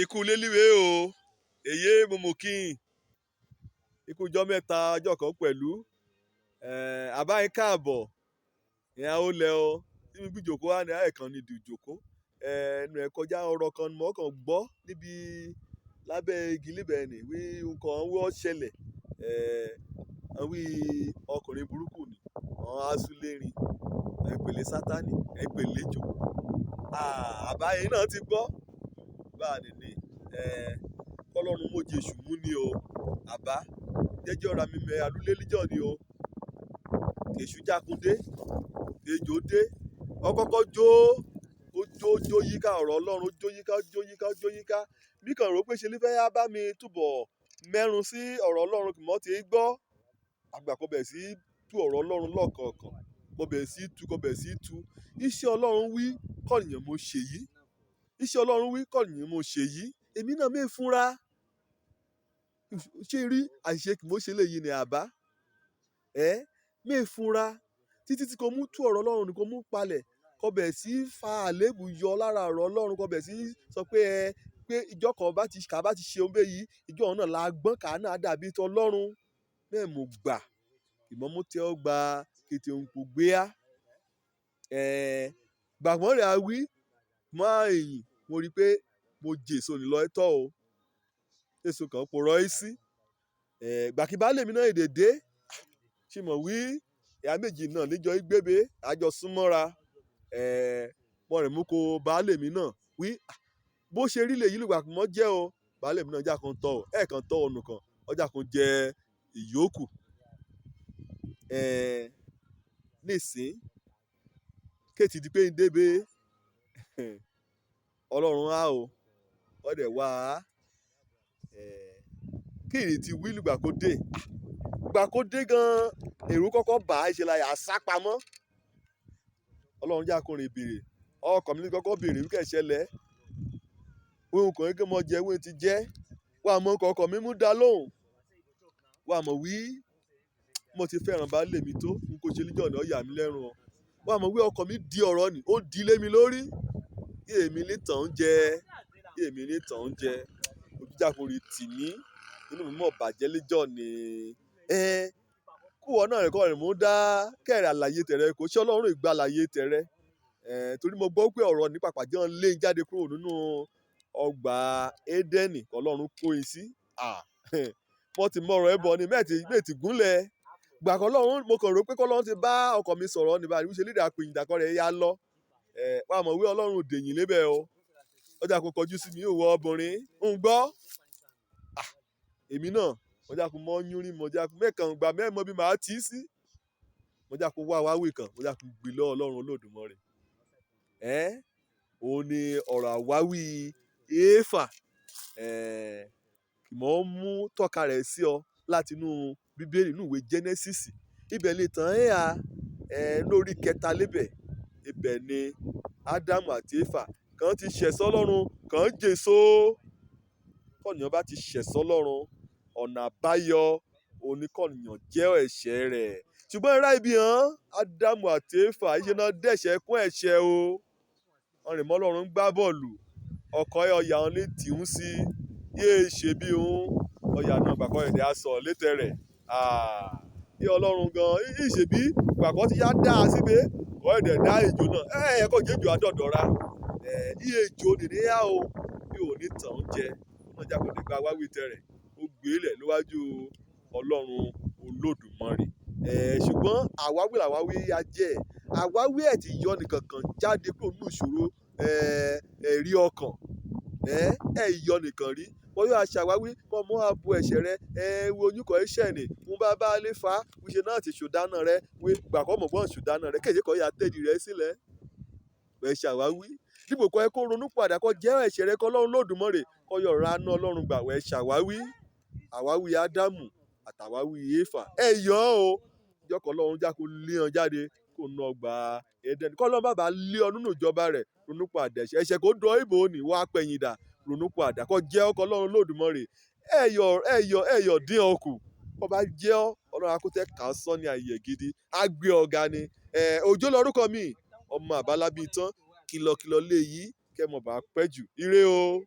Ikú léliwé o, èyí mọ̀mọ́kìn, ikú ọjọ́ mẹ́ta ọjọ́ kan pẹ̀lú, àbáyé káàbọ̀, ìyá ó lẹ ọ, tí mi bí jòkó wá ní àìkàn ní ìdìjòkó, ẹnu ẹ̀ kọjá ọ̀rọ̀ kan mọ́ kàn gbọ́ níbi lábẹ́ igi líbẹ̀ ni, wí nǹkan wọ́ ṣẹlẹ̀, wí ọkùnrin burúkú ni, wọ́n á sún lérin, ẹ̀pẹ̀lẹ̀ sátánì, ẹ̀pẹ̀lẹ̀ jò, àbáyé náà ti gbọ́, báà nìní, kọ́lọ́run mójú èṣù mú ni o, àbá jẹ́jẹ́ ọ̀rá mi mẹ́ alúlélíjọ́ ni o, èṣù jákúndé, ejò dé, ọkọ́kọ́ jó yíká ọ̀rọ̀ Ọlọ́run, jó yíká, bí kan rò pé ṣe ní fẹ́ yá bá mi túbọ̀ mẹ́run sí ọ̀rọ̀ Ọlọ́run kì mọ́ ti gbọ́, àgbà kò bẹ̀ sí tú ọ̀rọ̀ Ọlọ́run lọ́kọ̀ọ̀kan, kò bẹ̀ sí tú, iṣẹ́ Ọlọ́run wí kọ́nìyàn mo ṣe yìí, iṣẹ́ Ọlọ́run wí kọ́nìyàn mo ṣe yìí, èmi náà mẹ́ fúnra, ṣé rí àṣìṣe kì mọ́ ṣe léyìí ni àbá, mẹ́ fúnra, títí tí kò mú tú ọ̀rọ̀ Ọlọ́run ni kò mú palẹ̀, kò bẹ̀ sí fa àléébù yọ lára ọ̀rọ̀ Ọlọ́run, kò bẹ̀ sí sọ pé ìjọ kan bá ti ṣe ohun bẹ́ẹ̀ yìí, ìjọ náà la gbọ́n kà náà dàbí ti Ọlọ́run, bẹ́ẹ̀ mo gbà, ìmọ̀ mo tẹ́ ọ gba kété ohun kò gbé á, gbàgbọ́n rẹ̀ á wí, máa èyìn, mo rí i pé mo jèso nílọ ẹ̀tọ́ o, èso kan kò rọ́ ẹ́ sí, gbàkíbá lèmi náà èdè dé, ṣe mọ̀ wí ìyá méjì náà níjọ ìgbébé àjọ súnmọ́ra, mo rìn mú ko baálé mi náà wí bó ṣe rí lè yí lùgbà mọ́ jẹ́ o, baálé mi náà ọjà kan tọ̀ ẹ̀ẹ̀kan tọ̀ ọ̀nù kan ọjà kan jẹ ìyókù, nísìn kéètì di pé ń débé Ọlọ́run á o, ọ̀dẹ̀ wá á, kí ìrètí wí lùgbà kó dé, gbà kó dé gan èrò kọ́kọ́ bà á ṣe la yà sá pamọ́, Ọlọ́run jà kórin ìbèrè, ọkọ̀ mi ní kọ́kọ́ bèrè wíkẹ́ ṣẹlẹ̀, ohun kan gẹ́gẹ́ mọ jẹ́ wọ́n ti jẹ́, wà á mọ ọkọ̀ mi mú dá lóhùn, wà á mọ̀ wí mo ti fẹ́ràn baálé mi tó, n kò ṣe líjọ́ ní ọ̀yà mi lẹ́rùn ọ, wà á mọ̀ wí ọkọ̀ mi di ọ̀rọ̀ ni, ó di lé mi lórí, èmi ní tàn ń jẹ, ojújà kórè tì mí, inú mi mọ̀ bàjẹ́ líjọ́ ni, kúwọ́ náà rẹ̀ kọ́ rẹ̀ mú dá kẹ́rẹ̀ àlàyé tẹ̀rẹ̀ kò ṣe Ọlọ́run ìgbà àlàyé tẹ̀rẹ̀, torí mo gbọ́ pé ọ̀rọ̀ ní pàpàjẹ́ wọn lé jáde kúrò nínú ọgbà Édẹ́nì kọ́lọ́run kó yín sí, wọ́n ti mọ ọ̀rọ̀ ẹbọ ni mẹ́ẹ̀tì gúnlẹ̀, gbà kọ́lọ́run mo kàn rò pé kọ́lọ́run ti bá ọkọ mi sọ̀rọ̀ ní báyìí, wíṣẹ́ lídà pèyìn ìdàkọ́ rẹ̀ yá lọ, wà á mọ̀ wí Ọlọ́run dèyìn lébẹ̀ o, ọjà kò kọjú sí mi ò wọ ọbùnrin ń gbọ́, èmi náà mọ̀já kò mọ yúnrín mọ̀já kò mẹ́kàn gbà mẹ́mọ́ bí màá tì í sí, mọ̀já kò wá wáwì kan mọ̀já kò gbé lọ́ Ọlọ́run Olódùmarè, òun ni ọ̀rọ̀ àwáwí éfà, kì mọ́ mú tọ́ka rẹ̀ sí ọ láti inú Bíbélì inú ìwé Genesis, ibẹ̀ lè tàn lórí kẹta lébẹ̀, ibẹ̀ ni Ádámù àti éfà kan ti ṣẹ̀sọ́ Ọlọ́run kan jèso, kọ́nìyàn bá ti ṣẹ̀sọ́ Ọlọ́run ọ̀nà àbáyọ oníkọ̀nìyàn jẹ́ ẹ̀ṣẹ̀ rẹ̀, ṣùgbọ́n ìrá ibi hàn Ádámù àti éfà ìṣe náà dẹ̀ṣẹ̀ kún ẹ̀ṣẹ̀ o, wọ́n rìn mọ́ Ọlọ́run gbá bọ́ọ̀lù, ọkọ̀ ọ̀yà wọn ní tìún sí, yéé ṣe bí òun ọ̀yà náà gbàgbọ́ ẹ̀dẹ̀ aṣọ létẹ̀ rẹ̀, yé Ọlọ́run gan ìṣèbí gbàgbọ́ ti yá dá a síbẹ̀ kọ́ ẹ̀dẹ̀ dá ejò náà ẹ̀kọ́ jẹ́jọ́ àdọ̀dọ̀ra, iye ejò nìyí yá o, bí ò ní tàn ń jẹ, wọ́n jà kó lè gba wáwí tẹ̀rẹ̀, ó gbé lẹ̀ níwájú Ọlọ́run Olódùmarè, ṣùgbọ́n àwáwí làwáwí yá jẹ́, àwáwí ẹ̀ ti yọ nìkan kan jáde kúrò nínú ìṣòro ẹ̀rí ọkàn, yọ nìkan rí, wọ́n yóò aṣàwáwí kọ́ mọ́ abo ẹ̀ṣẹ̀ rẹ, wo ojúkọ̀ iṣẹ́ ni mo bá lè fa wíṣẹ́ náà ti ṣòdáná rẹ, wí gbàkọ́ mọ̀ gbọ́n ṣòdáná rẹ, kéde kọ́ ya tẹ́jì rẹ sílẹ̀, ẹ̀ ṣàwáwí, dípò kọ́ ẹ kó ronú padà kọ́ jẹ́ ẹ̀ṣẹ̀ rẹ kọ́ Ọlọ́run Olódùmarè kọ́ yọ̀ ránú Ọlọ́run gbà wẹ̀ ṣàwáwí, àwáwí Ádámù àtàwáwí éfà, yọ̀ o, ìjọkọ̀ Ọlọ́run já kó lé wọn jáde kó nu ọgbà Édẹ́nì, kọ́ Ọlọ́run bàbá lé ọ nínú ìjọba rẹ̀ ronú padà ẹ̀ṣẹ̀ kó dọ̀ ìbò ní wá pẹ̀yìndà ronú padà kọ́ jẹ́ ọkọ̀ Ọlọ́run Olódùmarè, ẹ̀yọ̀ dín ọkù, kọ́ bá jẹ́ Ọlọ́run akótẹ́ kà á sọ ní ayé gidi, á gbé ọ̀gá ni, òjò lórúkọ mi, ọmọ àbálábí tán, kìlọ̀kìlọ̀ lè yí kẹ́ mọ̀ bá pẹ́ jù, ire o.